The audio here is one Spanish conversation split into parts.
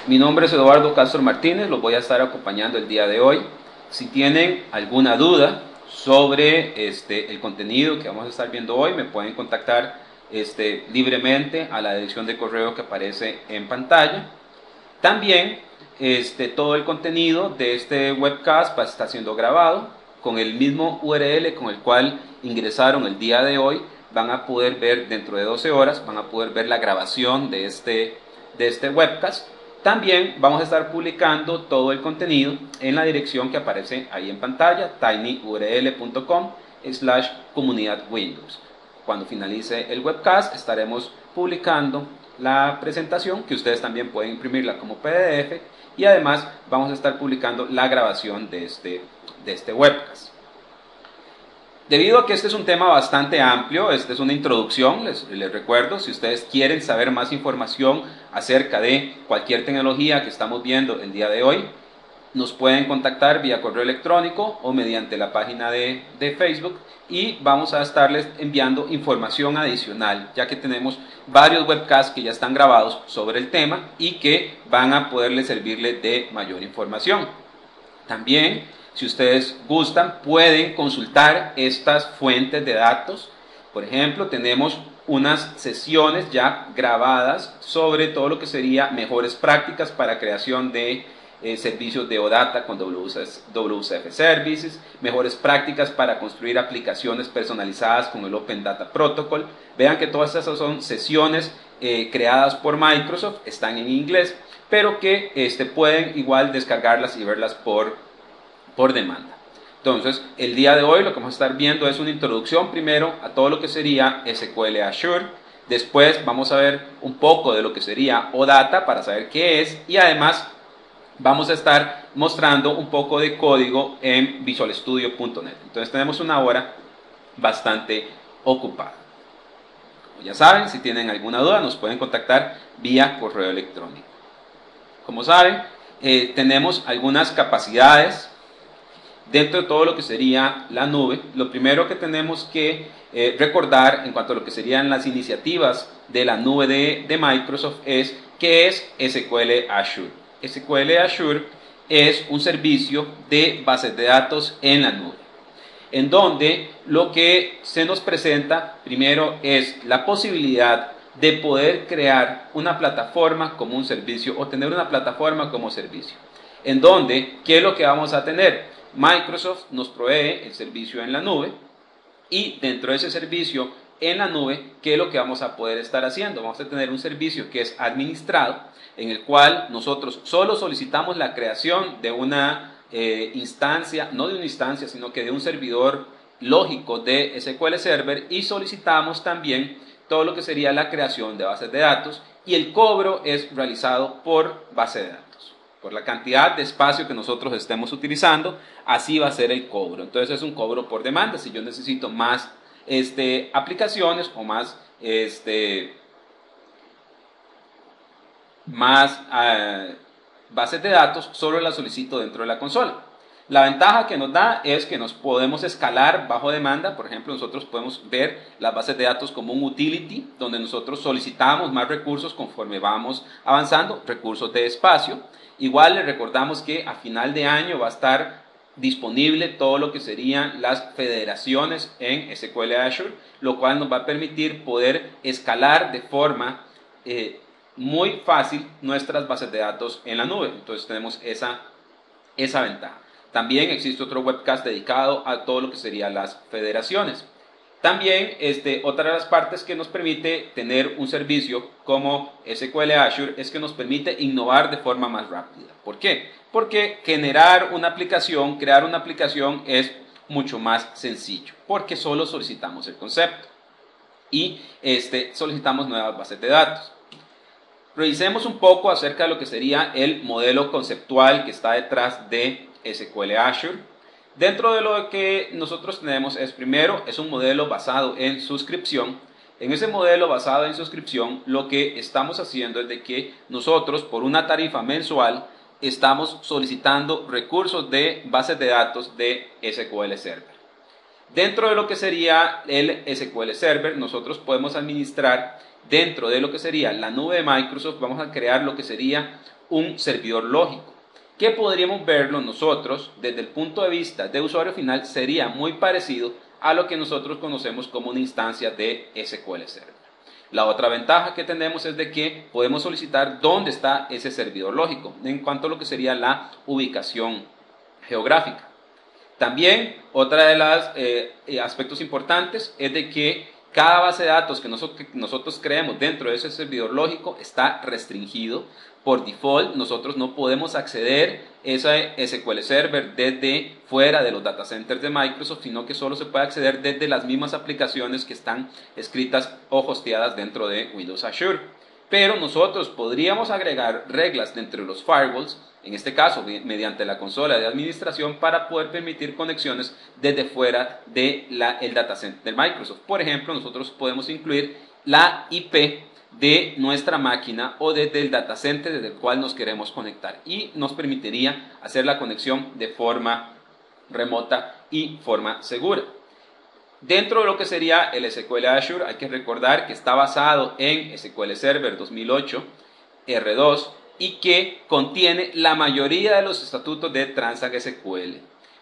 Mi nombre es Eduardo Castro Martínez, los voy a estar acompañando el día de hoy. Si tienen alguna duda sobre el contenido que vamos a estar viendo hoy, me pueden contactar libremente a la dirección de correo que aparece en pantalla. También todo el contenido de este webcast va a estar siendo grabado con el mismo URL con el cual ingresaron el día de hoy. Van a poder ver dentro de 12 horas, van a poder ver la grabación de este webcast. También vamos a estar publicando todo el contenido en la dirección que aparece ahí en pantalla, tinyurl.com/comunidad Windows. Cuando finalice el webcast estaremos publicando la presentación, que ustedes también pueden imprimirla como PDF, y además vamos a estar publicando la grabación de este webcast. Debido a que este es un tema bastante amplio, esta es una introducción, les recuerdo, si ustedes quieren saber más información acerca de cualquier tecnología que estamos viendo el día de hoy, nos pueden contactar vía correo electrónico o mediante la página de Facebook, y vamos a estarles enviando información adicional, ya que tenemos varios webcasts que ya están grabados sobre el tema y que van a poderles servirle de mayor información. También, si ustedes gustan, pueden consultar estas fuentes de datos. Por ejemplo, tenemos unas sesiones ya grabadas sobre todo lo que sería mejores prácticas para creación de servicios de OData con WCF Services, mejores prácticas para construir aplicaciones personalizadas con el Open Data Protocol. Vean que todas esas son sesiones creadas por Microsoft, están en inglés, pero que pueden igual descargarlas y verlas por demanda. Entonces, el día de hoy lo que vamos a estar viendo es una introducción primero a todo lo que sería SQL Azure. Después vamos a ver un poco de lo que sería OData para saber qué es, y además vamos a estar mostrando un poco de código en visualstudio.net. Entonces tenemos una hora bastante ocupada. Como ya saben, si tienen alguna duda nos pueden contactar vía correo electrónico. Como saben, tenemos algunas capacidades dentro de todo lo que sería la nube. Lo primero que tenemos que recordar en cuanto a lo que serían las iniciativas de la nube de Microsoft es ¿qué es SQL Azure? SQL Azure es un servicio de bases de datos en la nube, en donde lo que se nos presenta primero es la posibilidad de poder crear una plataforma como un servicio o tener una plataforma como servicio, en donde, ¿qué es lo que vamos a tener? Microsoft nos provee el servicio en la nube, y dentro de ese servicio en la nube, ¿qué es lo que vamos a poder estar haciendo? Vamos a tener un servicio que es administrado, en el cual nosotros solo solicitamos la creación de una instancia, no de una instancia, sino que de un servidor lógico de SQL Server, y solicitamos también todo lo que sería la creación de bases de datos, y el cobro es realizado por base de datos. Por la cantidad de espacio que nosotros estemos utilizando, así va a ser el cobro. Entonces es un cobro por demanda. Si yo necesito más aplicaciones o más bases de datos, solo las solicito dentro de la consola. La ventaja que nos da es que nos podemos escalar bajo demanda. Por ejemplo, nosotros podemos ver las bases de datos como un utility, donde nosotros solicitamos más recursos conforme vamos avanzando, recursos de espacio. Igual les recordamos que a final de año va a estar disponible todo lo que serían las federaciones en SQL Azure, lo cual nos va a permitir poder escalar de forma muy fácil nuestras bases de datos en la nube. Entonces tenemos esa ventaja. También existe otro webcast dedicado a todo lo que serían las federaciones. También otra de las partes que nos permite tener un servicio como SQL Azure es que nos permite innovar de forma más rápida. ¿Por qué? Porque generar una aplicación, crear una aplicación es mucho más sencillo, porque solo solicitamos el concepto y solicitamos nuevas bases de datos. Revisemos un poco acerca de lo que sería el modelo conceptual que está detrás de SQL Azure. Dentro de lo que nosotros tenemos primero es un modelo basado en suscripción. En ese modelo basado en suscripción, lo que estamos haciendo es de que nosotros, por una tarifa mensual, estamos solicitando recursos de bases de datos de SQL Server. Dentro de lo que sería el SQL Server, nosotros podemos administrar dentro de lo que sería la nube de Microsoft, vamos a crear lo que sería un servidor lógico, que podríamos verlo nosotros desde el punto de vista de usuario final, sería muy parecido a lo que nosotros conocemos como una instancia de SQL Server. La otra ventaja que tenemos es de que podemos solicitar dónde está ese servidor lógico en cuanto a lo que sería la ubicación geográfica. También otra de los aspectos importantes es de que cada base de datos que nosotros creemos dentro de ese servidor lógico está restringido. Por default, nosotros no podemos acceder a ese SQL Server desde fuera de los data centers de Microsoft, sino que solo se puede acceder desde las mismas aplicaciones que están escritas o hosteadas dentro de Windows Azure. Pero nosotros podríamos agregar reglas dentro de los firewalls, en este caso mediante la consola de administración, para poder permitir conexiones desde fuera del data center de Microsoft. Por ejemplo, nosotros podemos incluir la IP de nuestra máquina o desde el data center desde el cual nos queremos conectar, y nos permitiría hacer la conexión de forma remota y forma segura. Dentro de lo que sería el SQL Azure, hay que recordar que está basado en SQL Server 2008 R2 y que contiene la mayoría de los estatutos de Transact SQL.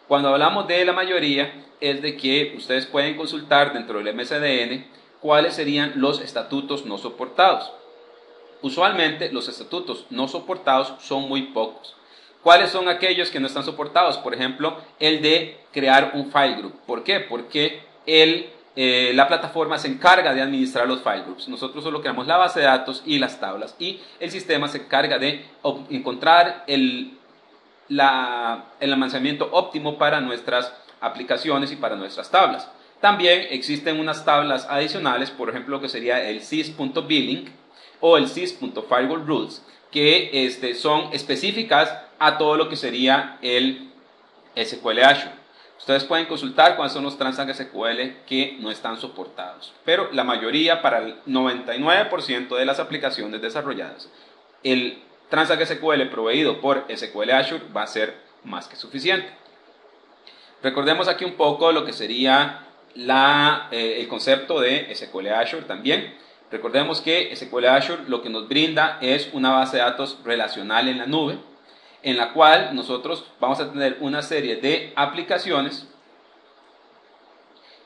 Cuando hablamos de la mayoría, es de que ustedes pueden consultar dentro del MSDN cuáles serían los estatutos no soportados. Usualmente los estatutos no soportados son muy pocos. ¿Cuáles son aquellos que no están soportados? Por ejemplo, el de crear un file group. ¿Por qué? Porque la plataforma se encarga de administrar los file groups. Nosotros solo creamos la base de datos y las tablas, y el sistema se encarga de encontrar el almacenamiento óptimo para nuestras aplicaciones y para nuestras tablas. También existen unas tablas adicionales, por ejemplo, lo que sería el sys.billing o el sys.firewallrules, que son específicas a todo lo que sería el SQL Azure. Ustedes pueden consultar cuáles son los Transact SQL que no están soportados, pero la mayoría, para el 99% de las aplicaciones desarrolladas, el Transact SQL proveído por SQL Azure va a ser más que suficiente. Recordemos aquí un poco lo que sería el concepto de SQL Azure también. Recordemos que SQL Azure lo que nos brinda es una base de datos relacional en la nube, en la cual nosotros vamos a tener una serie de aplicaciones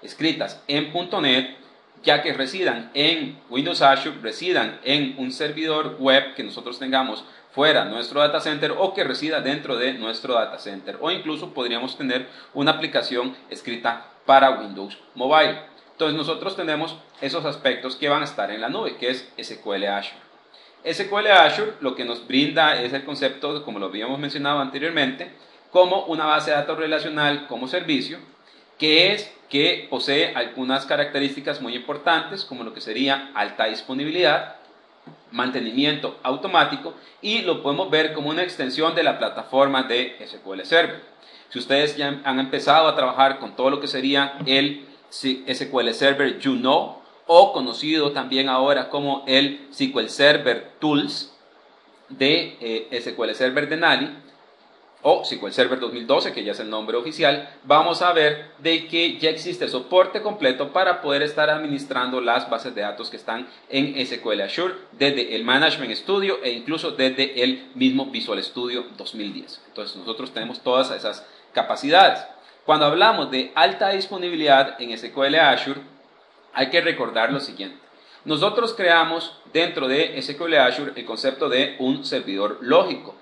escritas en .NET, ya que residan en Windows Azure, residan en un servidor web que nosotros tengamos fuera de nuestro data center o que resida dentro de nuestro data center, o incluso podríamos tener una aplicación escrita para Windows Mobile. Entonces nosotros tenemos esos aspectos que van a estar en la nube, que es SQL Azure. SQL Azure lo que nos brinda es el concepto, como lo habíamos mencionado anteriormente, como una base de datos relacional como servicio, que posee algunas características muy importantes, como lo que sería alta disponibilidad, mantenimiento automático, y lo podemos ver como una extensión de la plataforma de SQL Server. Si ustedes ya han empezado a trabajar con todo lo que sería el SQL Server You Know, o conocido también ahora como el SQL Server Tools de SQL Server Denali, o SQL Server 2012, que ya es el nombre oficial, vamos a ver de que ya existe soporte completo para poder estar administrando las bases de datos que están en SQL Azure desde el Management Studio e incluso desde el mismo Visual Studio 2010. Entonces nosotros tenemos todas esas capacidades. Cuando hablamos de alta disponibilidad en SQL Azure, hay que recordar lo siguiente. Nosotros creamos dentro de SQL Azure el concepto de un servidor lógico.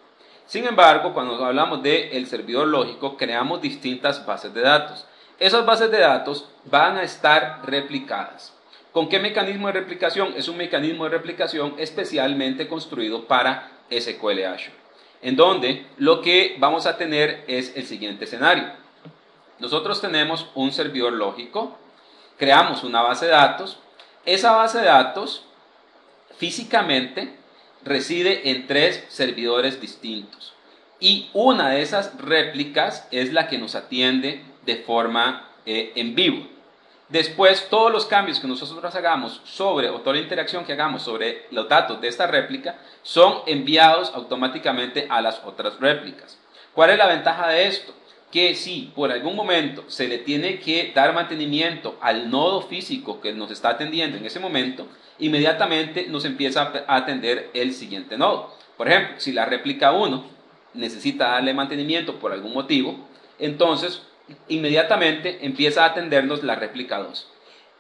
Sin embargo, cuando hablamos del servidor lógico, creamos distintas bases de datos. Esas bases de datos van a estar replicadas. ¿Con qué mecanismo de replicación? Es un mecanismo de replicación especialmente construido para SQL Azure, en donde lo que vamos a tener es el siguiente escenario. Nosotros tenemos un servidor lógico, creamos una base de datos. Esa base de datos físicamente reside en 3 servidores distintos, y una de esas réplicas es la que nos atiende de forma en vivo. Después, todos los cambios que nosotros hagamos o toda la interacción que hagamos sobre los datos de esta réplica son enviados automáticamente a las otras réplicas. ¿Cuál es la ventaja de esto? que si por algún momento se le tiene que dar mantenimiento al nodo físico que nos está atendiendo en ese momento, inmediatamente nos empieza a atender el siguiente nodo. Por ejemplo, si la réplica 1 necesita darle mantenimiento por algún motivo, entonces inmediatamente empieza a atendernos la réplica 2.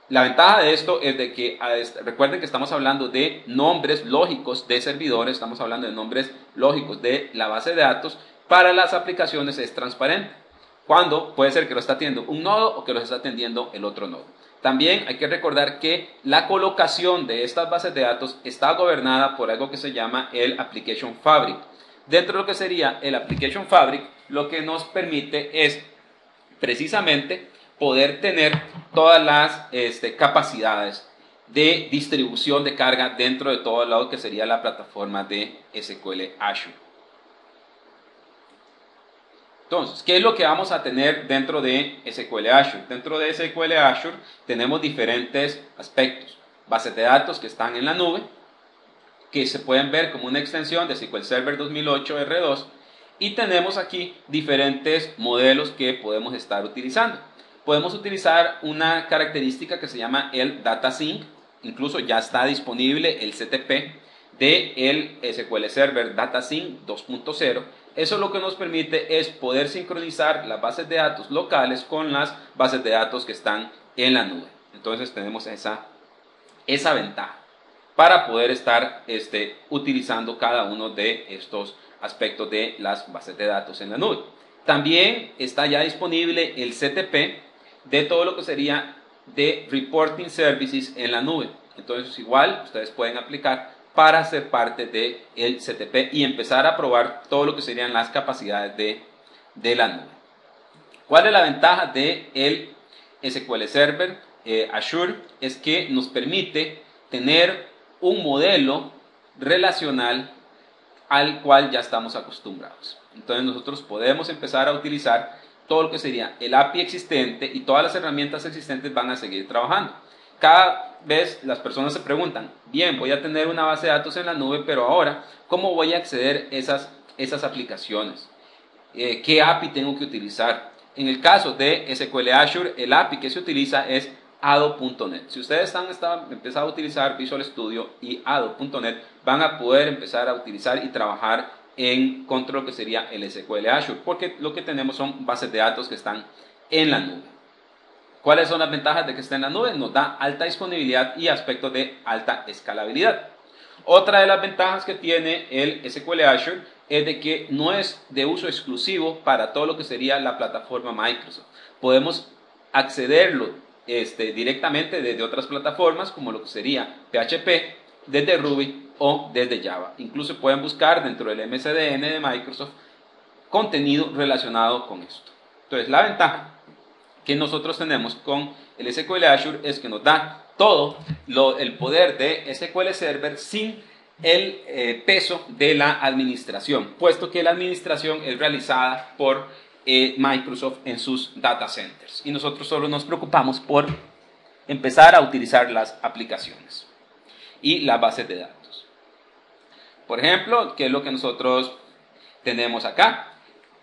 La ventaja de esto es de que, recuerden que estamos hablando de nombres lógicos de servidores, estamos hablando de nombres lógicos de la base de datos. Para las aplicaciones es transparente, cuando puede ser que lo está atendiendo un nodo o que lo está atendiendo el otro nodo. También hay que recordar que la colocación de estas bases de datos está gobernada por algo que se llama el Application Fabric. Dentro de lo que sería el Application Fabric, lo que nos permite es precisamente poder tener todas las capacidades de distribución de carga dentro de todo lo que sería la plataforma de SQL Azure. Entonces, ¿qué es lo que vamos a tener dentro de SQL Azure? Dentro de SQL Azure tenemos diferentes aspectos. Bases de datos que están en la nube, que se pueden ver como una extensión de SQL Server 2008 R2, y tenemos aquí diferentes modelos que podemos estar utilizando. Podemos utilizar una característica que se llama el Data Sync, incluso ya está disponible el CTP del SQL Server Data Sync 2.0. Eso lo que nos permite es poder sincronizar las bases de datos locales con las bases de datos que están en la nube. Entonces tenemos esa ventaja para poder estar utilizando cada uno de estos aspectos de las bases de datos en la nube. También está ya disponible el CTP de todo lo que sería de Reporting Services en la nube. Entonces igual ustedes pueden aplicar para ser parte del CTP y empezar a probar todo lo que serían las capacidades de la nube. ¿Cuál es la ventaja del SQL Server Azure? Es que nos permite tener un modelo relacional al cual ya estamos acostumbrados. Entonces nosotros podemos empezar a utilizar todo lo que sería el API existente y todas las herramientas existentes van a seguir trabajando. Cada vez las personas se preguntan, bien, voy a tener una base de datos en la nube, pero ahora, ¿cómo voy a acceder a esas aplicaciones? ¿Qué API tengo que utilizar? En el caso de SQL Azure, el API que se utiliza es Ado.net. Si ustedes han empezado a utilizar Visual Studio y Ado.net, van a poder empezar a utilizar y trabajar contra lo que sería el SQL Azure, porque lo que tenemos son bases de datos que están en la nube. ¿Cuáles son las ventajas de que esté en la nube? Nos da alta disponibilidad y aspectos de alta escalabilidad. Otra de las ventajas que tiene el SQL Azure es de que no es de uso exclusivo para todo lo que sería la plataforma Microsoft. Podemos accederlo directamente desde otras plataformas como lo que sería PHP, desde Ruby o desde Java. Incluso pueden buscar dentro del MCDN de Microsoft contenido relacionado con esto. Entonces la ventaja que nosotros tenemos con el SQL Azure es que nos da todo el poder de SQL Server sin el peso de la administración, puesto que la administración es realizada por Microsoft en sus data centers y nosotros solo nos preocupamos por empezar a utilizar las aplicaciones y las bases de datos. Por ejemplo, ¿qué es lo que nosotros tenemos acá?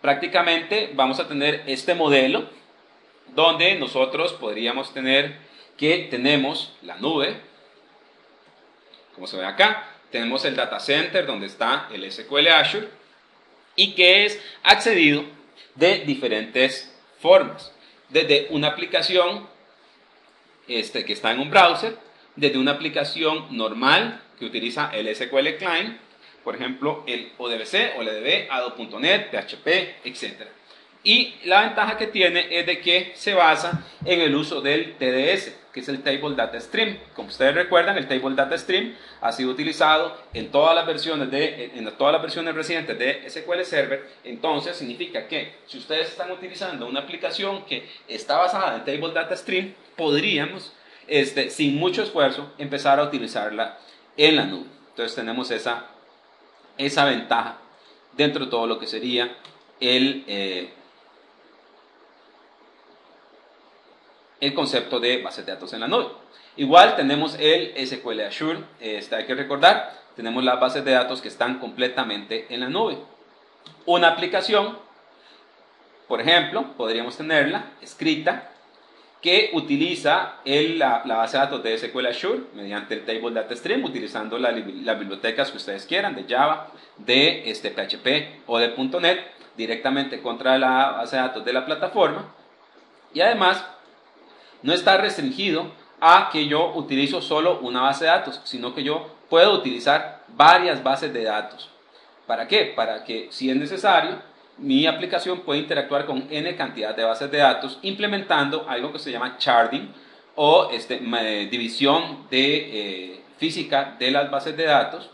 Prácticamente vamos a tener este modelo donde nosotros podríamos tener que tenemos la nube, como se ve acá, tenemos el data center donde está el SQL Azure y que es accedido de diferentes formas, desde una aplicación que está en un browser, desde una aplicación normal que utiliza el SQL Client, por ejemplo el ODBC, OLDB, Ado.net, PHP, etc. Y la ventaja que tiene es de que se basa en el uso del TDS, que es el Table Data Stream. Como ustedes recuerdan, el Table Data Stream ha sido utilizado en todas las versiones recientes de SQL Server. Entonces significa que si ustedes están utilizando una aplicación que está basada en Table Data Stream, podríamos, sin mucho esfuerzo, empezar a utilizarla en la nube. Entonces tenemos esa ventaja dentro de todo lo que sería el concepto de bases de datos en la nube. Igual tenemos el SQL Azure, hay que recordar, tenemos las bases de datos que están completamente en la nube. Una aplicación Por ejemplo, podríamos tenerla escrita que utiliza la base de datos de SQL Azure mediante el Table Data Stream, utilizando las bibliotecas que ustedes quieran, de Java, de PHP o de .NET, directamente contra la base de datos de la plataforma. Y además, no está restringido a que yo utilizo solo una base de datos, sino que yo puedo utilizar varias bases de datos. ¿Para qué? Para que, si es necesario, mi aplicación puede interactuar con n cantidad de bases de datos, implementando algo que se llama sharding o división física de las bases de datos.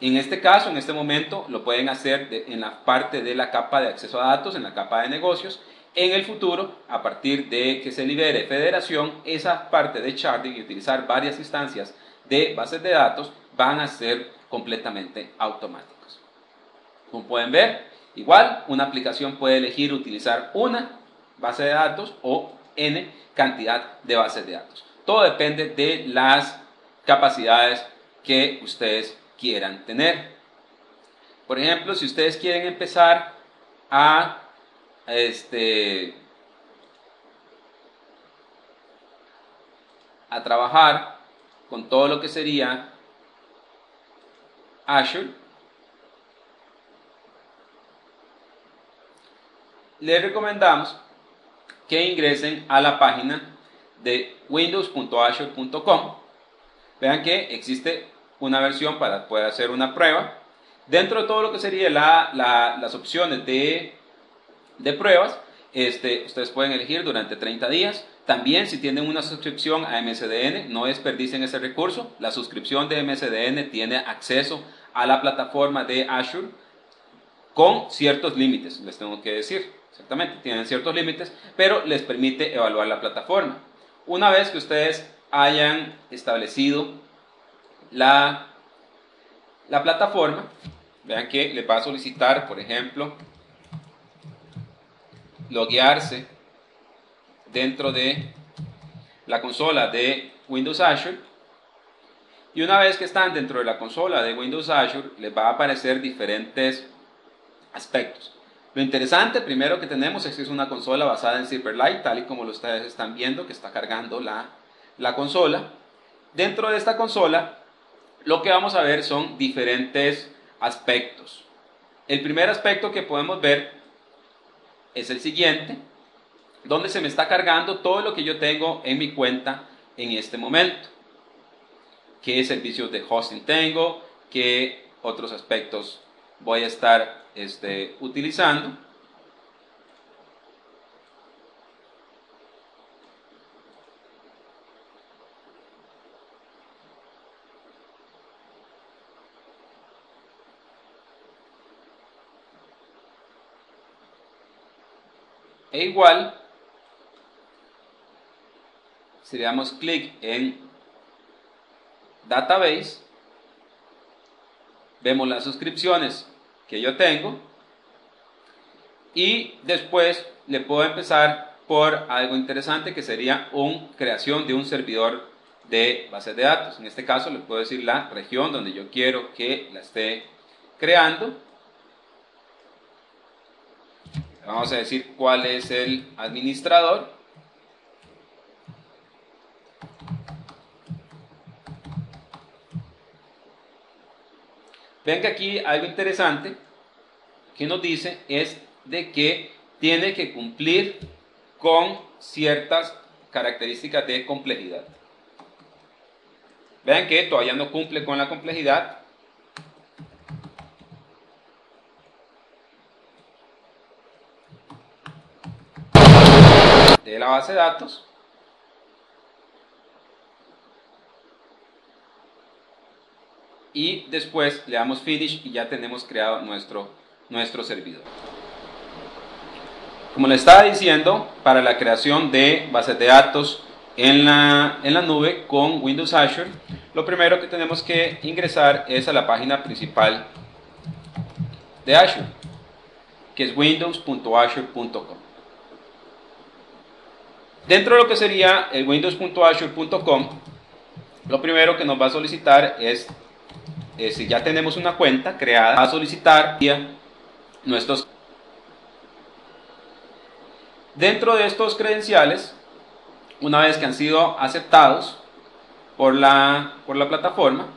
En este caso, en este momento, lo pueden hacer en la parte de la capa de acceso a datos, en la capa de negocios. En el futuro, a partir de que se libere federación, esa parte de sharding y utilizar varias instancias de bases de datos van a ser completamente automáticos. Como pueden ver, igual una aplicación puede elegir utilizar una base de datos o n cantidad de bases de datos. Todo depende de las capacidades que ustedes quieran tener. Por ejemplo, si ustedes quieren empezar a trabajar con todo lo que sería Azure, les recomendamos que ingresen a la página de windows.azure.com. Vean que existe una versión para poder hacer una prueba. Dentro de todo lo que sería las opciones de pruebas, ustedes pueden elegir durante 30 días. También, si tienen una suscripción a MSDN, no desperdicien ese recurso. La suscripción de MSDN tiene acceso a la plataforma de Azure con ciertos límites, les tengo que decir. Exactamente, tienen ciertos límites, pero les permite evaluar la plataforma. Una vez que ustedes hayan establecido la plataforma, vean que les va a solicitar, por ejemplo, loguearse dentro de la consola de Windows Azure. Y una vez que están dentro de la consola de Windows Azure, les va a aparecer diferentes aspectos. Lo interesante primero que tenemos es que es una consola basada en Silverlight, tal y como ustedes están viendo que está cargando la consola. Dentro de esta consola, lo que vamos a ver son diferentes aspectos. El primer aspecto que podemos ver es el siguiente, donde se me está cargando todo lo que yo tengo en mi cuenta en este momento. Qué servicios de hosting tengo, qué otros aspectos voy a estar utilizando. E igual, si le damos clic en Database, vemos las suscripciones que yo tengo y después le puedo empezar por algo interesante que sería creación de un servidor de bases de datos. En este caso le puedo decir la región donde yo quiero que la esté creando. Vamos a decir cuál es el administrador. Ven que aquí algo interesante que nos dice es de que tiene que cumplir con ciertas características de complejidad. Vean que todavía no cumple con la complejidad. De la base de datos. Y después le damos Finish y ya tenemos creado nuestro servidor. Como le estaba diciendo, para la creación de bases de datos en la nube con Windows Azure, lo primero que tenemos que ingresar es a la página principal de Azure, que es windows.azure.com. Dentro de lo que sería el windows.azure.com, lo primero que nos va a solicitar es, si ya tenemos una cuenta creada, va a solicitar nuestros. Dentro de estos credenciales, una vez que han sido aceptados por la plataforma,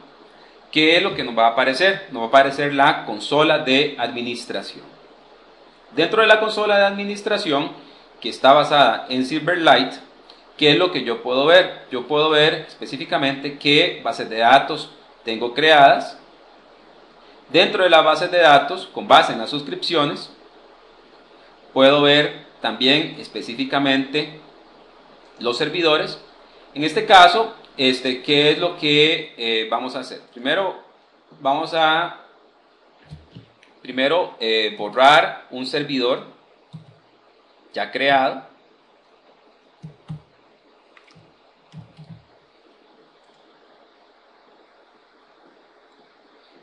¿qué es lo que nos va a aparecer? Nos va a aparecer la consola de administración. Dentro de la consola de administración, que está basada en Silverlight, ¿qué es lo que yo puedo ver? Yo puedo ver específicamente qué bases de datos tengo creadas. Dentro de las bases de datos, con base en las suscripciones, puedo ver también específicamente los servidores. En este caso, ¿qué es lo que vamos a hacer? Primero, vamos a borrar un servidor ya creado.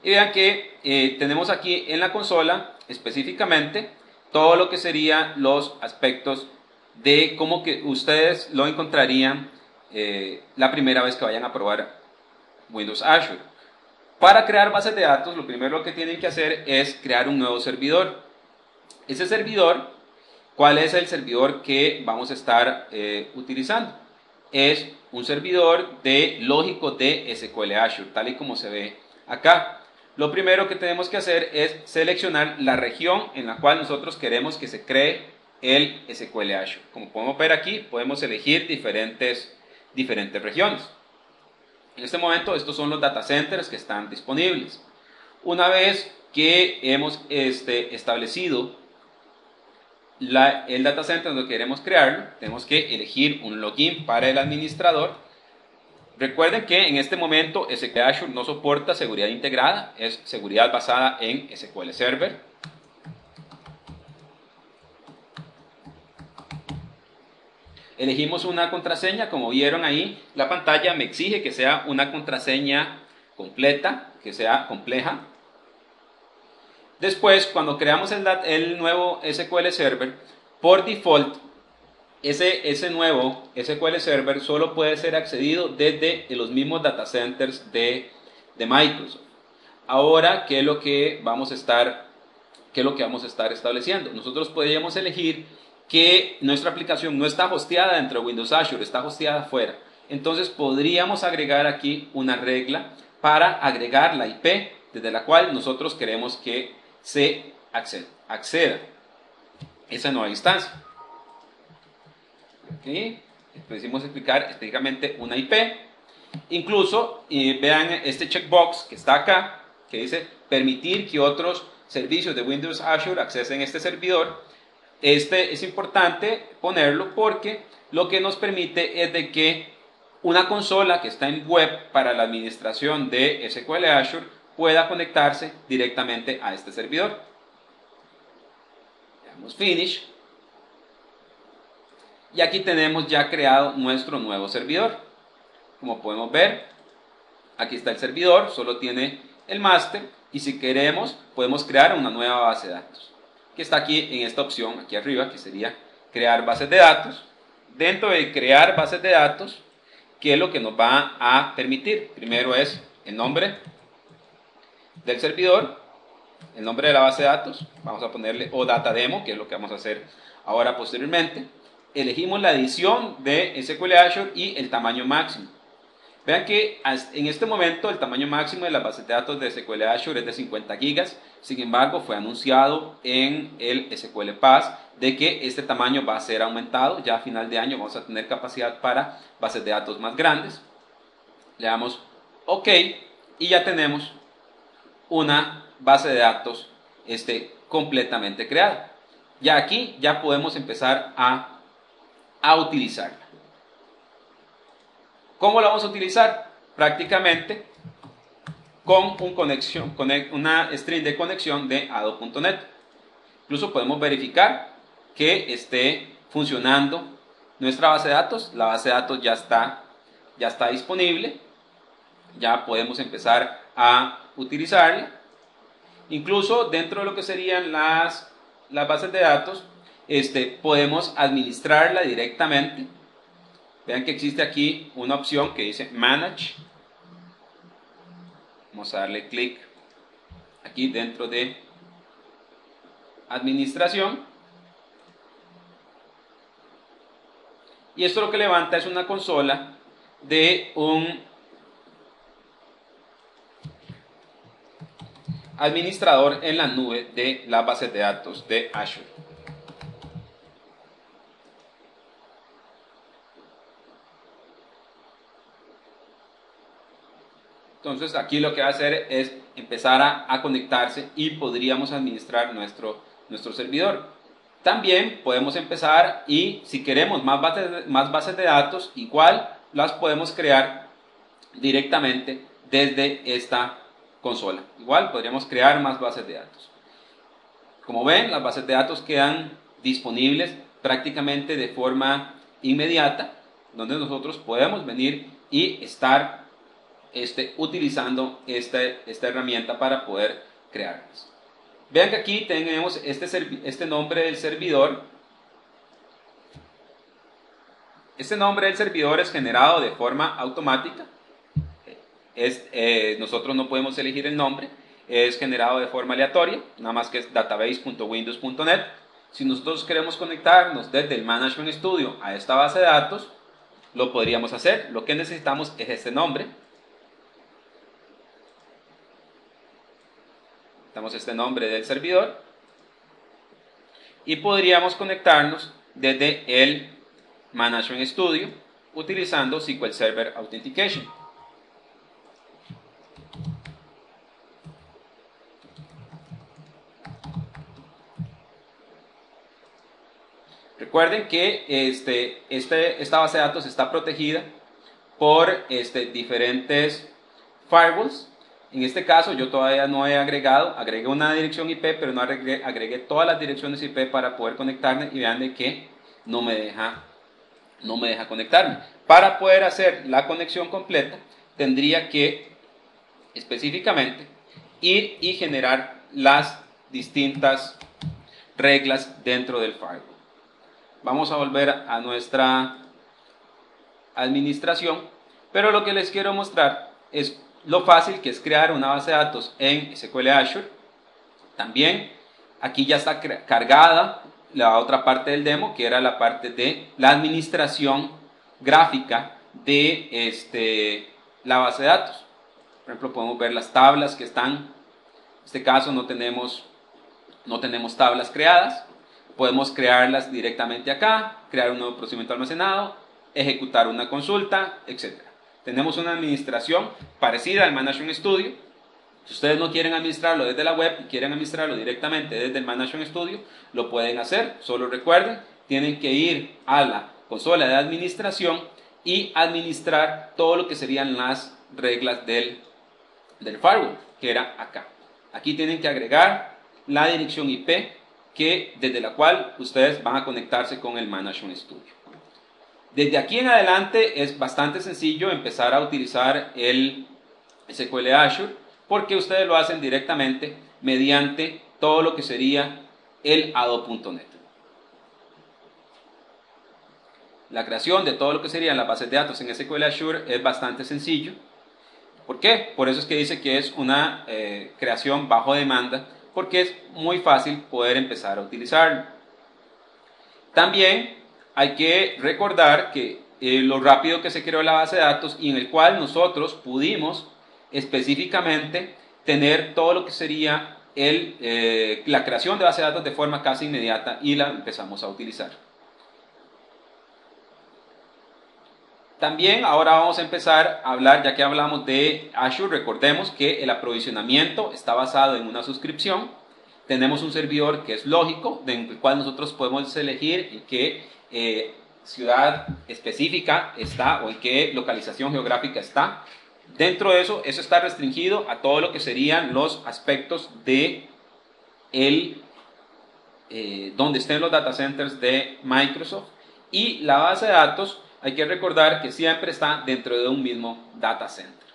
Y vean que tenemos aquí en la consola específicamente todo lo que serían los aspectos de cómo que ustedes lo encontrarían la primera vez que vayan a probar Windows Azure. Para crear bases de datos, lo primero que tienen que hacer es crear un nuevo servidor. Ese servidor, ¿cuál es el servidor que vamos a estar utilizando? Es un servidor lógico de SQL Azure, tal y como se ve acá. Lo primero que tenemos que hacer es seleccionar la región en la cual nosotros queremos que se cree el SQL Azure. Como podemos ver aquí, podemos elegir diferentes regiones. En este momento, estos son los data centers que están disponibles. Una vez que hemos establecido el data center donde queremos crearlo, tenemos que elegir un login para el administrador. Recuerden que en este momento SQL Azure no soporta seguridad integrada, es seguridad basada en SQL Server. Elegimos una contraseña, como vieron ahí, la pantalla me exige que sea una contraseña completa, que sea compleja. Después, cuando creamos el nuevo SQL Server, por default, ese nuevo SQL Server solo puede ser accedido desde los mismos data centers de Microsoft. Ahora, ¿qué es lo que vamos a estar estableciendo? Nosotros podríamos elegir que nuestra aplicación no está hosteada dentro de Windows Azure, está hosteada afuera. Entonces podríamos agregar aquí una regla para agregar la IP desde la cual nosotros queremos que se acceda a esa nueva instancia. Aquí decimos explicar específicamente una IP. Incluso, vean este checkbox que está acá, que dice permitir que otros servicios de Windows Azure accesen este servidor. Es importante ponerlo porque lo que nos permite es de que una consola que está en web para la administración de SQL Azure pueda conectarse directamente a este servidor. Le damos Finish. Y aquí tenemos ya creado nuestro nuevo servidor. Como podemos ver, aquí está el servidor, solo tiene el máster. Y si queremos, podemos crear una nueva base de datos, que está aquí en esta opción, aquí arriba, que sería crear bases de datos. Dentro de crear bases de datos, ¿qué es lo que nos va a permitir? Primero es el nombre del servidor, el nombre de la base de datos, vamos a ponerle ODataDemo, que es lo que vamos a hacer ahora posteriormente. Elegimos la edición de SQL Azure y el tamaño máximo. Vean que en este momento el tamaño máximo de las bases de datos de SQL Azure es de 50 gigas. Sin embargo, fue anunciado en el SQL Pass de que este tamaño va a ser aumentado. Ya a final de año vamos a tener capacidad para bases de datos más grandes. Le damos OK y ya tenemos una base de datos completamente creada. Ya aquí ya podemos empezar a utilizarla. ¿Cómo la vamos a utilizar? Prácticamente con una string de conexión de Adobe.net. Incluso podemos verificar que esté funcionando nuestra base de datos. La base de datos ya está disponible. Ya podemos empezar a utilizarla. Incluso dentro de lo que serían las bases de datos, podemos administrarla directamente. Vean que existe aquí una opción que dice Manage. Vamos a darle clic aquí dentro de Administración. y esto lo que levanta es una consola de un administrador en la nube de las bases de datos de Azure. Entonces aquí lo que va a hacer es empezar a conectarse y podríamos administrar nuestro servidor. También podemos empezar y si queremos más bases de datos, igual las podemos crear directamente desde esta consola. Igual podríamos crear más bases de datos. Como ven, las bases de datos quedan disponibles prácticamente de forma inmediata, donde nosotros podemos venir y estar utilizando esta herramienta para poder crearlas. Vean que aquí tenemos este nombre del servidor. Este nombre del servidor es generado de forma automática. Nosotros no podemos elegir el nombre. Es generado de forma aleatoria, nada más que es database.windows.net. Si nosotros queremos conectarnos desde el Management Studio a esta base de datos, lo podríamos hacer. Lo que necesitamos es este nombre. Damos este nombre del servidor y podríamos conectarnos desde el Management Studio utilizando SQL Server Authentication. Recuerden que esta base de datos está protegida por diferentes firewalls. En este caso yo todavía no he agregué una dirección IP, pero no agregué todas las direcciones IP para poder conectarme y vean de que no me deja conectarme. Para poder hacer la conexión completa tendría que específicamente ir y generar las distintas reglas dentro del firewall. Vamos a volver a nuestra administración, pero lo que les quiero mostrar es lo fácil que es crear una base de datos en SQL Azure. También aquí ya está cargada la otra parte del demo, que era la parte de la administración gráfica de la base de datos. Por ejemplo, podemos ver las tablas que están. En este caso no tenemos tablas creadas. Podemos crearlas directamente acá, crear un nuevo procedimiento almacenado, ejecutar una consulta, etc. Tenemos una administración parecida al Management Studio. Si ustedes no quieren administrarlo desde la web y quieren administrarlo directamente desde el Management Studio, lo pueden hacer. Solo recuerden, tienen que ir a la consola de administración y administrar todo lo que serían las reglas del firewall, que era acá. Aquí tienen que agregar la dirección IP desde la cual ustedes van a conectarse con el Management Studio. Desde aquí en adelante es bastante sencillo empezar a utilizar el SQL Azure, porque ustedes lo hacen directamente mediante todo lo que sería el ADO.NET. La creación de todo lo que serían las bases de datos en SQL Azure es bastante sencillo. ¿Por qué? Por eso es que dice que es una creación bajo demanda, porque es muy fácil poder empezar a utilizarlo. También hay que recordar que lo rápido que se creó la base de datos y en el cual nosotros pudimos específicamente tener todo lo que sería la creación de base de datos de forma casi inmediata y la empezamos a utilizar. También ahora vamos a empezar a hablar, ya que hablamos de Azure, recordemos que el aprovisionamiento está basado en una suscripción. Tenemos un servidor que es lógico, en el cual nosotros podemos elegir en qué ciudad específica está o en qué localización geográfica está. Dentro de eso está restringido a todo lo que serían los aspectos de donde estén los data centers de Microsoft. Y la base de datos, hay que recordar que siempre está dentro de un mismo data center.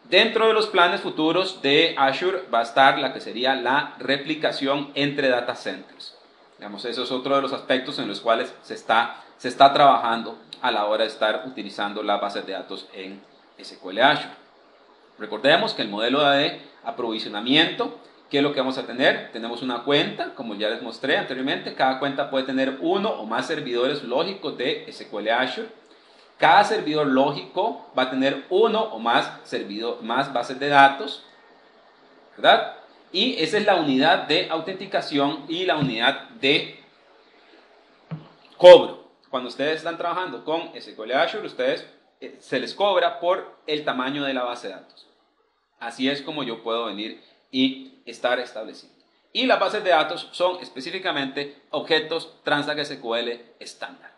Dentro de los planes futuros de Azure va a estar la que sería la replicación entre data centers. Digamos, eso es otro de los aspectos en los cuales se está trabajando a la hora de estar utilizando las bases de datos en SQL Azure. Recordemos que el modelo de aprovisionamiento ¿Qué es lo que vamos a tener? Tenemos una cuenta, como ya les mostré anteriormente. Cada cuenta puede tener uno o más servidores lógicos de SQL Azure. Cada servidor lógico va a tener uno o más bases de datos, ¿verdad? Y esa es la unidad de autenticación y la unidad de cobro. Cuando ustedes están trabajando con SQL Azure, se les cobra por el tamaño de la base de datos. Así es como yo puedo venir y estar estableciendo. Y las bases de datos son específicamente objetos Transact SQL estándar,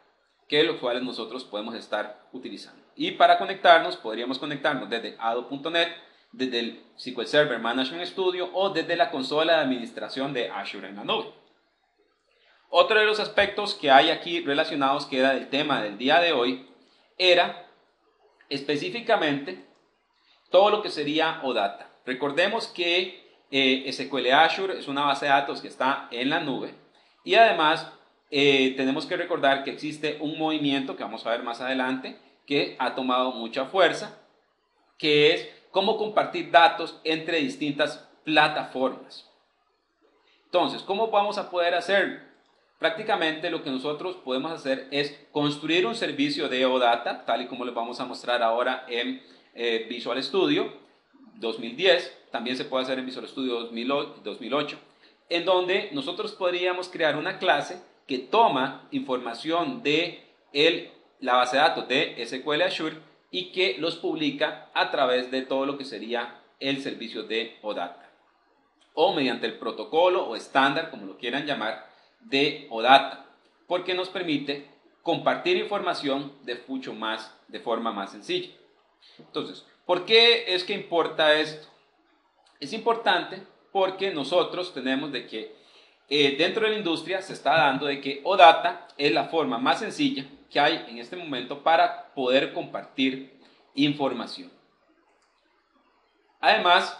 que los cuales nosotros podemos estar utilizando. Y para conectarnos, podríamos conectarnos desde ado.net, desde el SQL Server Management Studio o desde la consola de administración de Azure en la nube. Otro de los aspectos que hay aquí relacionados, que era el tema del día de hoy, era específicamente todo lo que sería OData. Recordemos que SQL Azure es una base de datos que está en la nube y además tenemos que recordar que existe un movimiento que vamos a ver más adelante que ha tomado mucha fuerza, que es cómo compartir datos entre distintas plataformas. Entonces, ¿cómo vamos a poder hacerlo? Prácticamente lo que nosotros podemos hacer es construir un servicio de OData, tal y como les vamos a mostrar ahora en Visual Studio 2010, también se puede hacer en Visual Studio 2008, en donde nosotros podríamos crear una clase que toma información de la base de datos de SQL Azure y que los publica a través de todo lo que sería el servicio de OData, o mediante el protocolo o estándar, como lo quieran llamar, de OData, porque nos permite compartir información de forma más sencilla. Entonces, ¿por qué es que importa esto? Es importante porque nosotros tenemos de que dentro de la industria se está dando de que OData es la forma más sencilla que hay en este momento para poder compartir información. Además,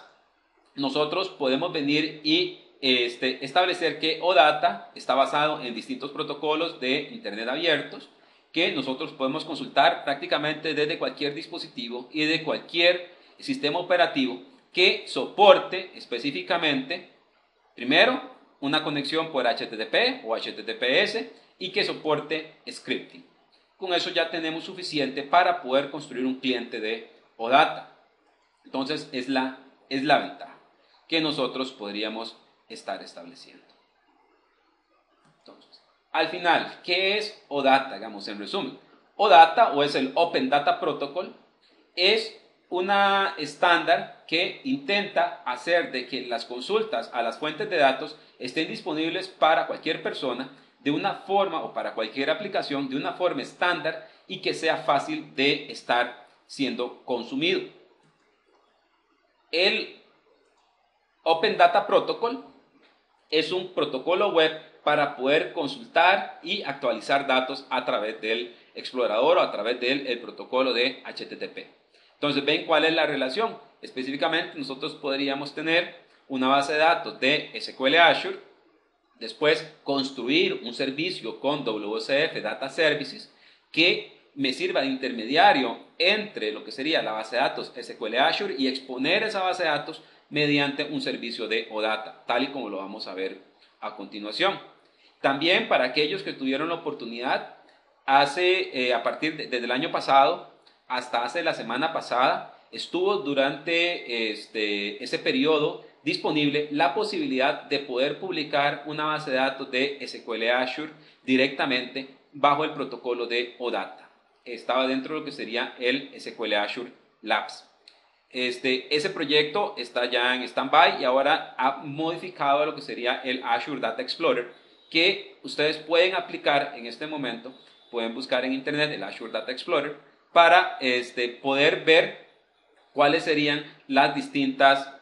nosotros podemos venir y establecer que OData está basado en distintos protocolos de Internet abiertos que nosotros podemos consultar prácticamente desde cualquier dispositivo y de cualquier sistema operativo que soporte específicamente, primero, una conexión por HTTP o HTTPS y que soporte scripting. Con eso ya tenemos suficiente para poder construir un cliente de OData. Entonces es la ventaja que nosotros podríamos estar estableciendo. Entonces, al final, ¿qué es OData? Digamos en resumen, OData, o es el Open Data Protocol, es una estándar que intenta hacer de que las consultas a las fuentes de datos estén disponibles para cualquier persona de una forma, o para cualquier aplicación de una forma estándar y que sea fácil de estar siendo consumido. El Open Data Protocol es un protocolo web para poder consultar y actualizar datos a través del explorador o a través del protocolo de HTTP. Entonces, ¿ven cuál es la relación? Específicamente, nosotros podríamos tener una base de datos de SQL Azure, después construir un servicio con WCF Data Services que me sirva de intermediario entre lo que sería la base de datos SQL Azure y exponer esa base de datos mediante un servicio de OData, tal y como lo vamos a ver a continuación. También para aquellos que tuvieron la oportunidad, a partir desde el año pasado hasta hace la semana pasada, estuvo durante ese periodo disponible la posibilidad de poder publicar una base de datos de SQL Azure directamente bajo el protocolo de OData. Estaba dentro de lo que sería el SQL Azure Labs. Ese proyecto está ya en stand-by y ahora ha modificado a lo que sería el Azure Data Explorer, que ustedes pueden aplicar en este momento. Pueden buscar en internet el Azure Data Explorer para poder ver cuáles serían las distintas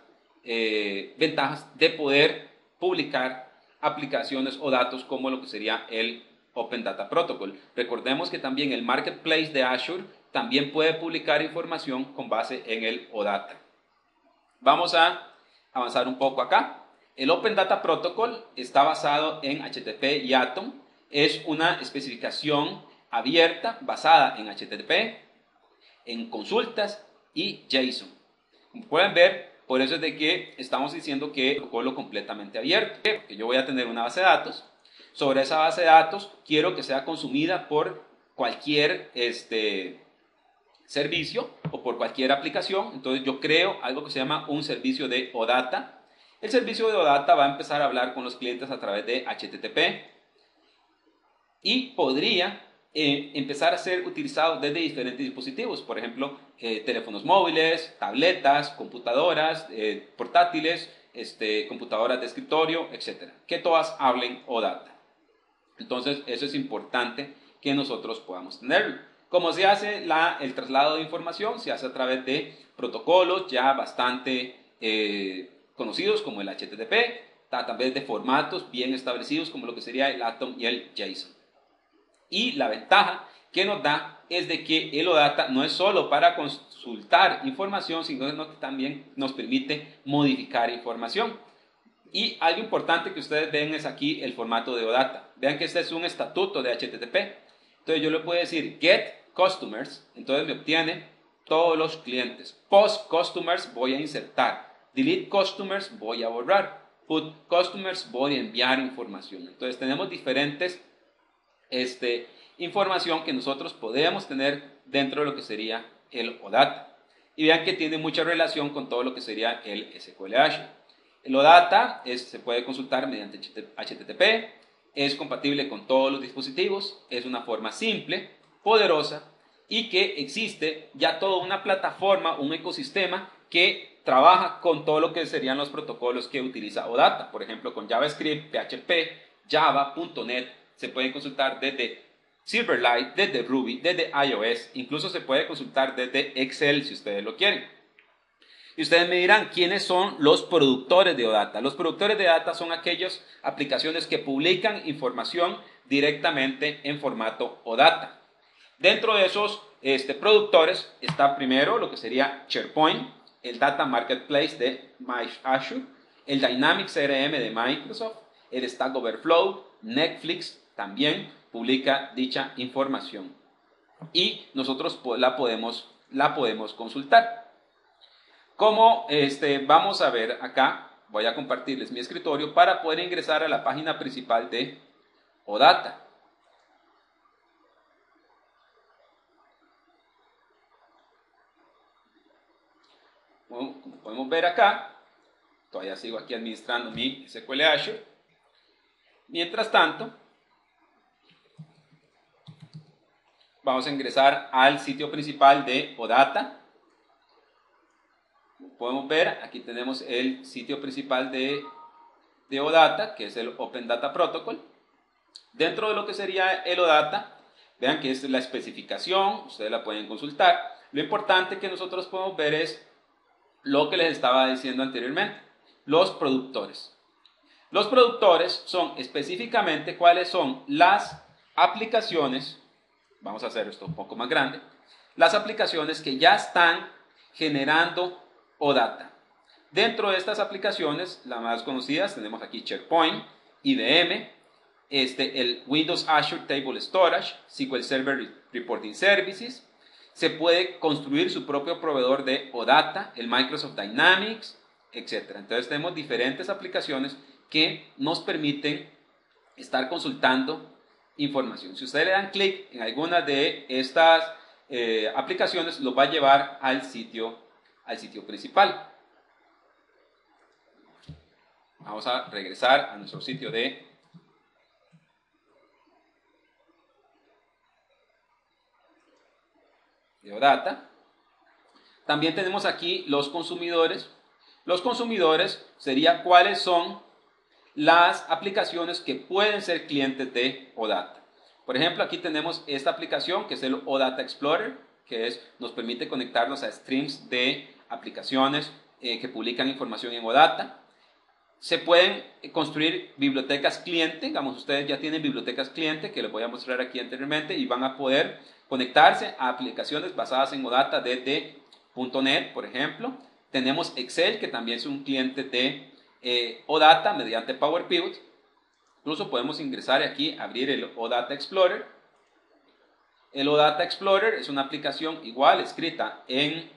ventajas de poder publicar aplicaciones o datos como lo que sería el Open Data Protocol. Recordemos que también el Marketplace de Azure también puede publicar información con base en el OData. Vamos a avanzar un poco acá. El Open Data Protocol está basado en HTTP y Atom. Es una especificación abierta basada en HTTP, en consultas y JSON. Como pueden ver, Por eso es de que estamos diciendo que el protocolo completamente abierto, que yo voy a tener una base de datos. Sobre esa base de datos quiero que sea consumida por cualquier servicio o por cualquier aplicación. Entonces yo creo algo que se llama un servicio de OData. El servicio de OData va a empezar a hablar con los clientes a través de HTTP y podría empezar a ser utilizado desde diferentes dispositivos, por ejemplo, teléfonos móviles, tabletas, computadoras, portátiles, computadoras de escritorio, etcétera, que todas hablen OData. Entonces eso es importante que nosotros podamos tenerlo. ¿Cómo se hace el traslado de información? Se hace a través de protocolos ya bastante conocidos como el HTTP, a través de formatos bien establecidos como lo que sería el Atom y el JSON. Y la ventaja que nos da es de que el OData no es solo para consultar información, sino que también nos permite modificar información. Y algo importante que ustedes ven es aquí el formato de OData. Vean que este es un estatuto de HTTP. Entonces yo le puedo decir get customers, entonces me obtiene todos los clientes. Post customers voy a insertar. Delete customers voy a borrar. Put customers voy a enviar información. Entonces tenemos diferentes información que nosotros podemos tener dentro de lo que sería el OData. Y vean que tiene mucha relación con todo lo que sería el SQL Azure. El OData se puede consultar mediante HTTP, es compatible con todos los dispositivos, es una forma simple, poderosa y que existe ya toda una plataforma, un ecosistema que trabaja con todo lo que serían los protocolos que utiliza OData. Por ejemplo, con JavaScript, PHP, Java, .NET, se pueden consultar desde Silverlight, desde Ruby, desde iOS, incluso se puede consultar desde Excel si ustedes lo quieren. Y ustedes me dirán, ¿quiénes son los productores de OData? Los productores de OData son aquellas aplicaciones que publican información directamente en formato OData. Dentro de esos productores está primero lo que sería SharePoint, el Data Marketplace de Azure, el Dynamics CRM de Microsoft, el Stack Overflow, Netflix también publica dicha información. Y nosotros la podemos consultar. Como vamos a ver acá, voy a compartirles mi escritorio para poder ingresar a la página principal de OData. Bueno, como podemos ver acá, todavía sigo aquí administrando mi SQL Azure. Mientras tanto, vamos a ingresar al sitio principal de OData. Como podemos ver, aquí tenemos el sitio principal de OData, que es el Open Data Protocol. Dentro de lo que sería el OData, vean que es la especificación, ustedes la pueden consultar. Lo importante que nosotros podemos ver es lo que les estaba diciendo anteriormente, los productores. Los productores son específicamente cuáles son las aplicaciones, vamos a hacer esto un poco más grande, las aplicaciones que ya están generando OData. Dentro de estas aplicaciones, las más conocidas, tenemos aquí SharePoint, IBM, el Windows Azure Table Storage, SQL Server Reporting Services. Se puede construir su propio proveedor de OData, el Microsoft Dynamics, etc. Entonces tenemos diferentes aplicaciones que nos permiten estar consultando información. Si ustedes le dan clic en alguna de estas aplicaciones, los va a llevar al sitio principal. Vamos a regresar a nuestro sitio de OData. También tenemos aquí los consumidores. Los consumidores sería cuáles son las aplicaciones que pueden ser clientes de OData. Por ejemplo, aquí tenemos esta aplicación que es el OData Explorer, que nos permite conectarnos a streams de aplicaciones que publican información en OData. Se pueden construir bibliotecas cliente, digamos, ustedes ya tienen bibliotecas cliente que les voy a mostrar aquí anteriormente y van a poder conectarse a aplicaciones basadas en OData desde .NET, por ejemplo. Tenemos Excel, que también es un cliente de OData mediante Power Pivot. Incluso podemos ingresar aquí, abrir el OData Explorer. El OData Explorer es una aplicación igual escrita en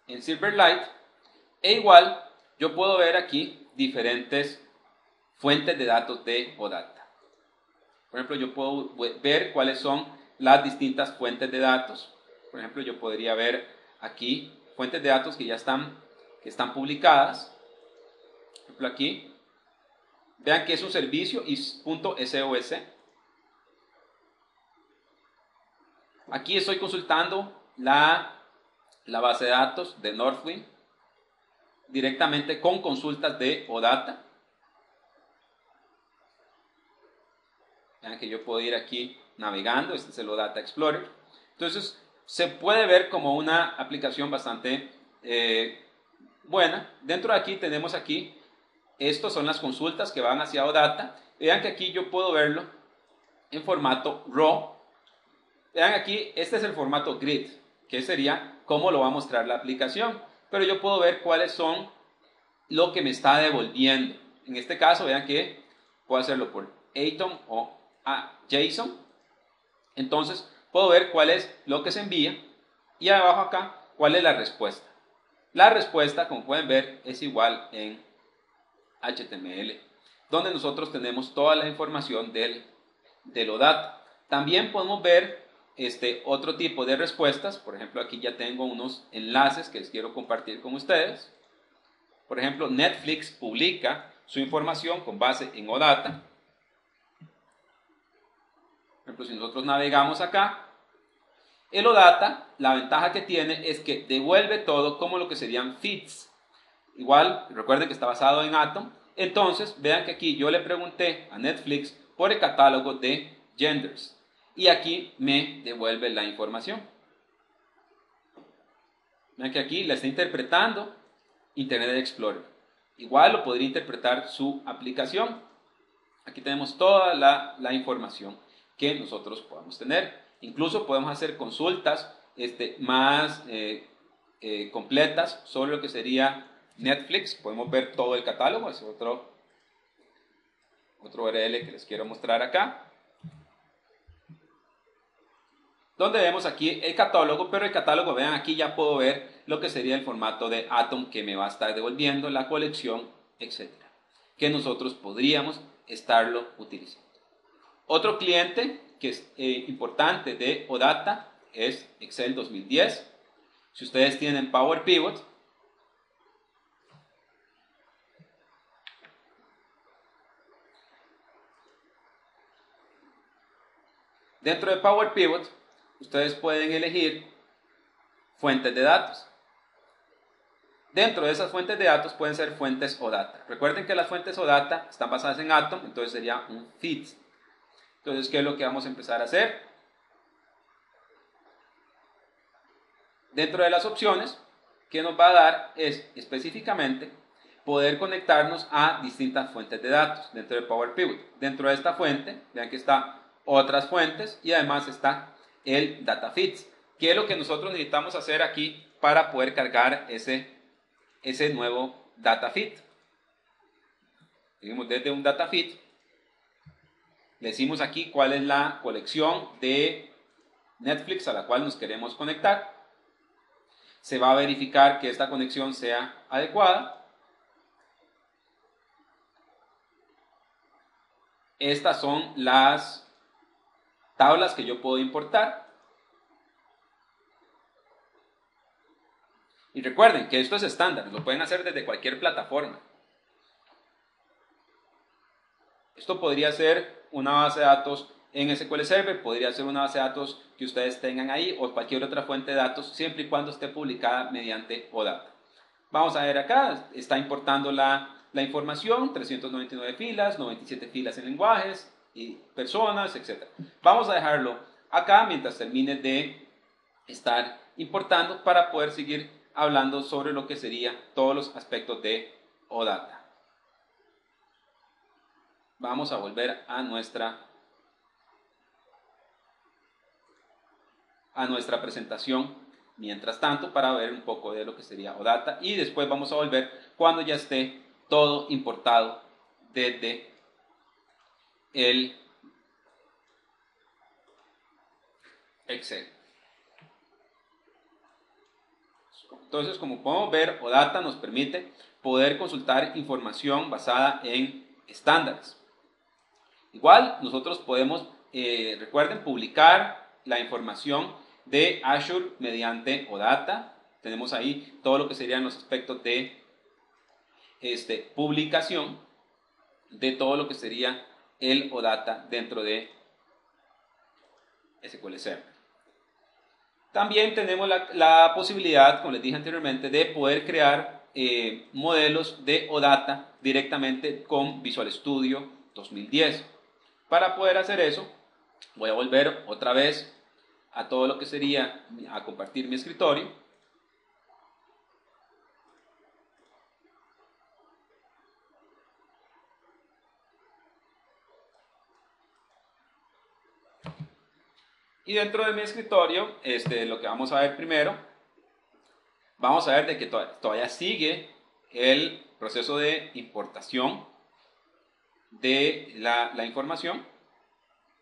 en Silverlight, e igual yo puedo ver aquí diferentes fuentes de datos de OData. Por ejemplo, yo puedo ver cuáles son las distintas fuentes de datos. Por ejemplo, yo podría ver aquí fuentes de datos que ya están publicadas. Por ejemplo, aquí, vean que es un servicio .sos. Aquí estoy consultando la base de datos de Northwind directamente con consultas de OData. Vean que yo puedo ir aquí navegando, este es el OData Explorer. Entonces, se puede ver como una aplicación bastante buena. Dentro de aquí tenemos aquí, estas son las consultas que van hacia OData. Vean que aquí yo puedo verlo en formato RAW. Vean aquí, este es el formato grid, que sería cómo lo va a mostrar la aplicación. Pero yo puedo ver cuáles son lo que me está devolviendo. En este caso, vean que puedo hacerlo por Atom o JSON. Entonces, puedo ver cuál es lo que se envía y abajo acá, cuál es la respuesta. La respuesta, como pueden ver, es igual en HTML, donde nosotros tenemos toda la información del OData. También podemos ver otro tipo de respuestas. Por ejemplo, aquí ya tengo unos enlaces que les quiero compartir con ustedes. Por ejemplo, Netflix publica su información con base en OData. Por ejemplo, si nosotros navegamos acá, el OData, la ventaja que tiene es que devuelve todo como lo que serían feeds. Igual, recuerden que está basado en Atom. Entonces, vean que aquí yo le pregunté a Netflix por el catálogo de genders. Y aquí me devuelve la información. Vean que aquí la está interpretando Internet Explorer. Igual lo podría interpretar su aplicación. Aquí tenemos toda la información que nosotros podamos tener. Incluso podemos hacer consultas más completas sobre lo que sería Netflix. Podemos ver todo el catálogo. Es otro URL que les quiero mostrar acá. Donde vemos aquí el catálogo, pero el catálogo, vean, aquí ya puedo ver lo que sería el formato de Atom que me va a estar devolviendo, la colección, etcétera, que nosotros podríamos estarlo utilizando. Otro cliente que es importante de OData es Excel 2010. Si ustedes tienen Power Pivot, dentro de Power Pivot, ustedes pueden elegir fuentes de datos. Dentro de esas fuentes de datos pueden ser fuentes OData. Recuerden que las fuentes OData están basadas en Atom, entonces sería un feed. Entonces, ¿qué es lo que vamos a empezar a hacer? Dentro de las opciones que nos va a dar es específicamente poder conectarnos a distintas fuentes de datos dentro de Power Pivot. Dentro de esta fuente, vean que está otras fuentes y además está el data feeds, que es lo que nosotros necesitamos hacer aquí para poder cargar ese nuevo data feed. Digamos, desde un data feed le decimos aquí cuál es la colección de Netflix a la cual nos queremos conectar. Se va a verificar que esta conexión sea adecuada. Estas son las tablas que yo puedo importar. Y recuerden que esto es estándar, lo pueden hacer desde cualquier plataforma. Esto podría ser una base de datos en SQL Server, podría ser una base de datos que ustedes tengan ahí o cualquier otra fuente de datos, siempre y cuando esté publicada mediante OData. Vamos a ver acá, está importando la información, 399 filas, 97 filas en lenguajes y personas, etc. Vamos a dejarlo acá mientras termine de estar importando para poder seguir hablando sobre lo que sería todos los aspectos de OData. Vamos a volver a nuestra presentación mientras tanto para ver un poco de lo que sería OData y después vamos a volver cuando ya esté todo importado desde el Excel. Entonces, como podemos ver, OData nos permite poder consultar información basada en estándares. Igual, nosotros podemos, recuerden, publicar la información de Azure mediante OData. Tenemos ahí todo lo que serían los aspectos de publicación de todo lo que sería el OData dentro de SQL Server. También tenemos la posibilidad, como les dije anteriormente, de poder crear modelos de OData directamente con Visual Studio 2010. Para poder hacer eso, voy a volver otra vez a todo lo que sería a compartir mi escritorio. Y dentro de mi escritorio, lo que vamos a ver primero, vamos a ver de que todavía sigue el proceso de importación de la información.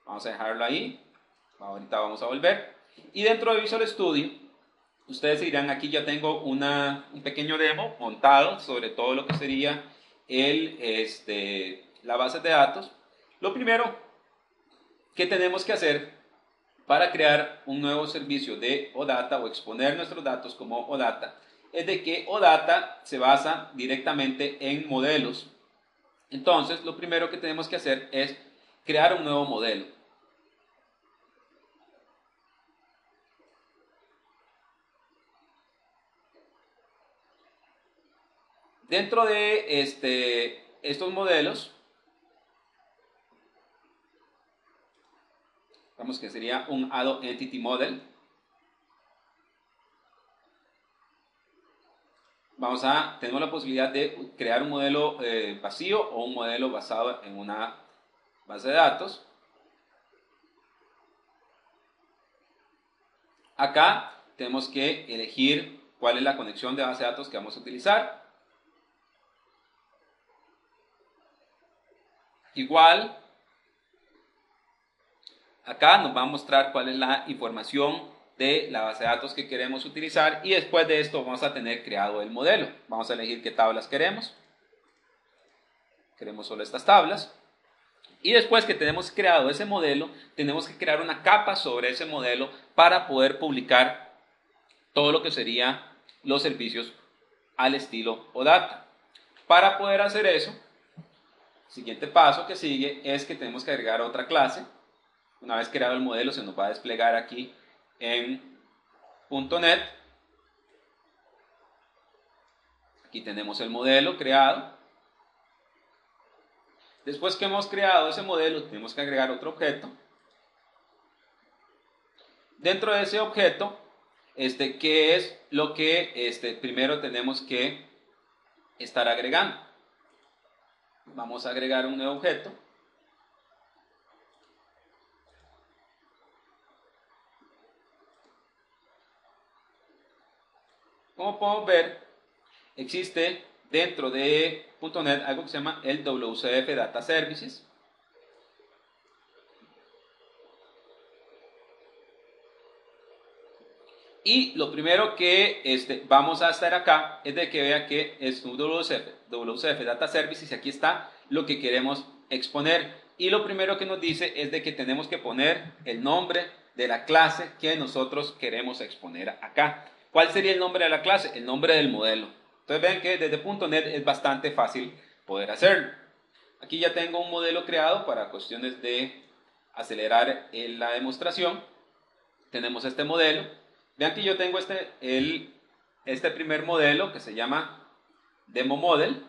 Vamos a dejarlo ahí. Ahorita vamos a volver. Y dentro de Visual Studio, ustedes dirán, aquí ya tengo un pequeño demo montado sobre todo lo que sería la base de datos. Lo primero que tenemos que hacer para crear un nuevo servicio de OData o exponer nuestros datos como OData es de que OData se basa directamente en modelos. Entonces, lo primero que tenemos que hacer es crear un nuevo modelo. Dentro de estos modelos, vamos que sería un Add Entity Model. Tenemos la posibilidad de crear un modelo vacío o un modelo basado en una base de datos. Acá tenemos que elegir cuál es la conexión de base de datos que vamos a utilizar. Igual, acá nos va a mostrar cuál es la información de la base de datos que queremos utilizar y después de esto vamos a tener creado el modelo. Vamos a elegir qué tablas queremos. Queremos solo estas tablas. Y después que tenemos creado ese modelo, tenemos que crear una capa sobre ese modelo para poder publicar todo lo que serían los servicios al estilo OData. Para poder hacer eso, el siguiente paso que sigue es que tenemos que agregar otra clase. Una vez creado el modelo, se nos va a desplegar aquí en .NET. Aquí tenemos el modelo creado. Después que hemos creado ese modelo, tenemos que agregar otro objeto. Dentro de ese objeto, ¿qué es lo que primero tenemos que estar agregando? Vamos a agregar un nuevo objeto. Como podemos ver, existe dentro de .NET algo que se llama el WCF Data Services. Y lo primero que vamos a hacer acá es de que vea que es un WCF Data Services y aquí está lo que queremos exponer. Y lo primero que nos dice es de que tenemos que poner el nombre de la clase que nosotros queremos exponer acá. ¿Cuál sería el nombre de la clase? El nombre del modelo. Entonces ven que desde .NET es bastante fácil poder hacerlo. Aquí ya tengo un modelo creado para cuestiones de acelerar la demostración. Tenemos este modelo. Vean que yo tengo este primer modelo que se llama Demo Model.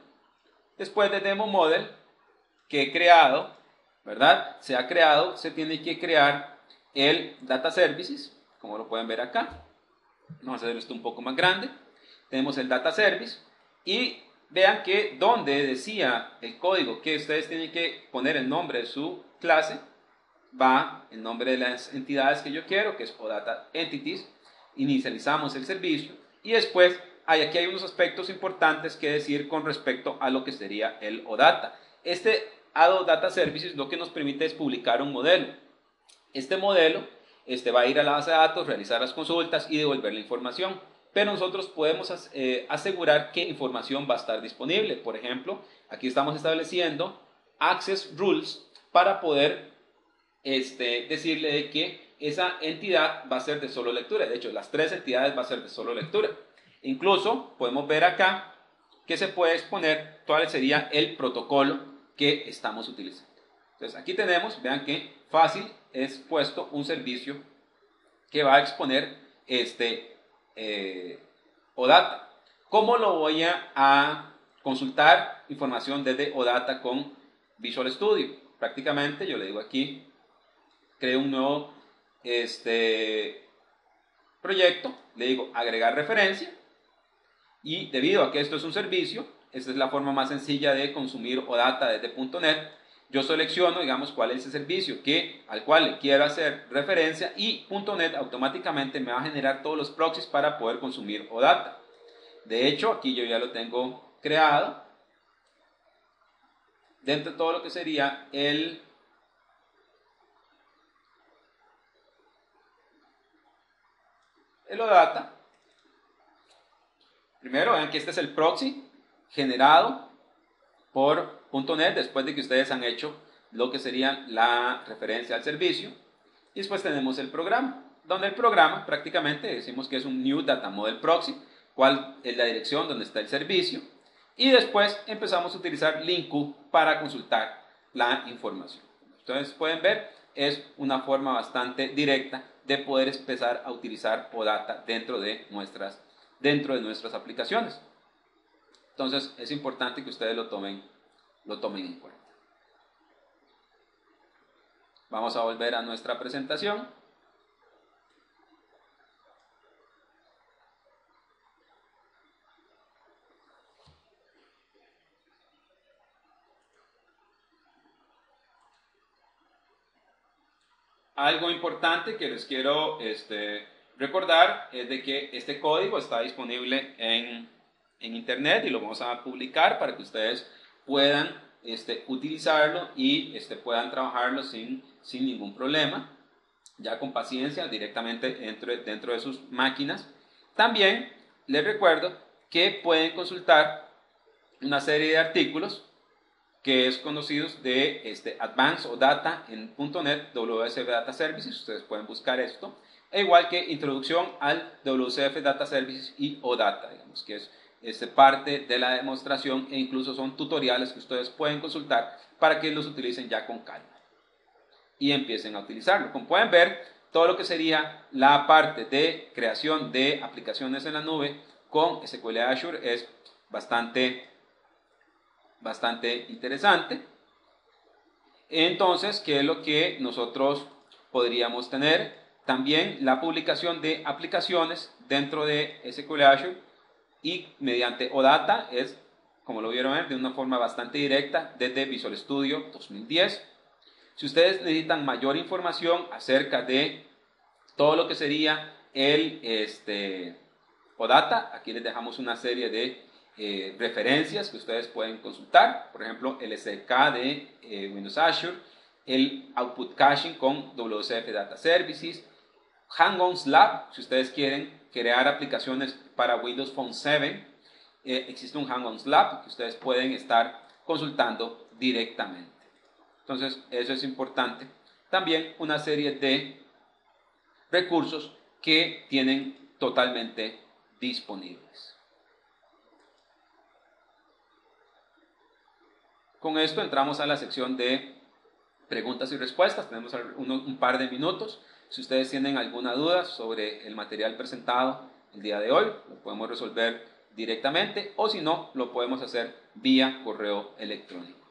Después de Demo Model que he creado, ¿verdad? Se tiene que crear el Data Services, como lo pueden ver acá. Vamos a hacer esto un poco más grande. Tenemos el Data Service y vean que donde decía el código que ustedes tienen que poner el nombre de su clase, va el nombre de las entidades que yo quiero, que es OData Entities. Inicializamos el servicio y después aquí hay unos aspectos importantes que decir con respecto a lo que sería el OData. Add Data Services lo que nos permite es publicar un modelo. Este modelo va a ir a la base de datos, realizar las consultas y devolver la información. pero nosotros podemos asegurar qué información va a estar disponible. Por ejemplo, aquí estamos estableciendo access rules para poder decirle de que esa entidad va a ser de solo lectura. De hecho, las 3 entidades va a ser de solo lectura. Incluso podemos ver acá que se puede exponer cuál sería el protocolo que estamos utilizando. Entonces aquí tenemos, vean que fácil es puesto un servicio que va a exponer OData. ¿Cómo lo voy a consultar información desde OData con Visual Studio? Prácticamente yo le digo aquí, creo un nuevo proyecto, le digo agregar referencia, y debido a que esto es un servicio, esta es la forma más sencilla de consumir OData desde .NET. Yo selecciono, digamos, cuál es ese servicio al cual le quiero hacer referencia, y .NET automáticamente me va a generar todos los proxies para poder consumir OData. De hecho, aquí yo ya lo tengo creado dentro de todo lo que sería el OData. Primero, vean que este es el proxy generado por .NET después de que ustedes han hecho lo que sería la referencia al servicio. Y después tenemos el programa, donde el programa prácticamente decimos que es un New Data Model Proxy, cuál es la dirección donde está el servicio. Y después empezamos a utilizar LINQ para consultar la información. Entonces pueden ver, es una forma bastante directa de poder empezar a utilizar OData dentro de nuestras aplicaciones. Entonces es importante que ustedes lo tomen en cuenta. Vamos a volver a nuestra presentación. Algo importante que les quiero recordar es de que este código está disponible en internet y lo vamos a publicar para que ustedes puedan utilizarlo y puedan trabajarlo sin ningún problema, ya con paciencia directamente dentro de sus máquinas. También les recuerdo que pueden consultar una serie de artículos que es conocidos de Advanced Data en .NET WCF Data Services. Ustedes pueden buscar esto, e igual que Introducción al WCF Data Services y OData, digamos que es parte de la demostración, e incluso son tutoriales que ustedes pueden consultar para que los utilicen ya con calma y empiecen a utilizarlo. Como pueden ver, todo lo que sería la parte de creación de aplicaciones en la nube con SQL Azure es bastante interesante. Entonces, ¿qué es lo que nosotros podríamos tener? También la publicación de aplicaciones dentro de SQL Azure y mediante OData es, como lo vieron de una forma bastante directa desde Visual Studio 2010. Si ustedes necesitan mayor información acerca de todo lo que sería el OData, aquí les dejamos una serie de referencias que ustedes pueden consultar, por ejemplo el SDK de Windows Azure, el Output Caching con WCF Data Services, Hang-On Lab, si ustedes quieren crear aplicaciones para Windows Phone 7, existe un Hang-On Lab que ustedes pueden estar consultando directamente. Entonces eso es importante. También una serie de recursos que tienen totalmente disponibles. Con esto entramos a la sección de preguntas y respuestas. Tenemos un par de minutos. Si ustedes tienen alguna duda sobre el material presentado el día de hoy, lo podemos resolver directamente, o si no, lo podemos hacer vía correo electrónico.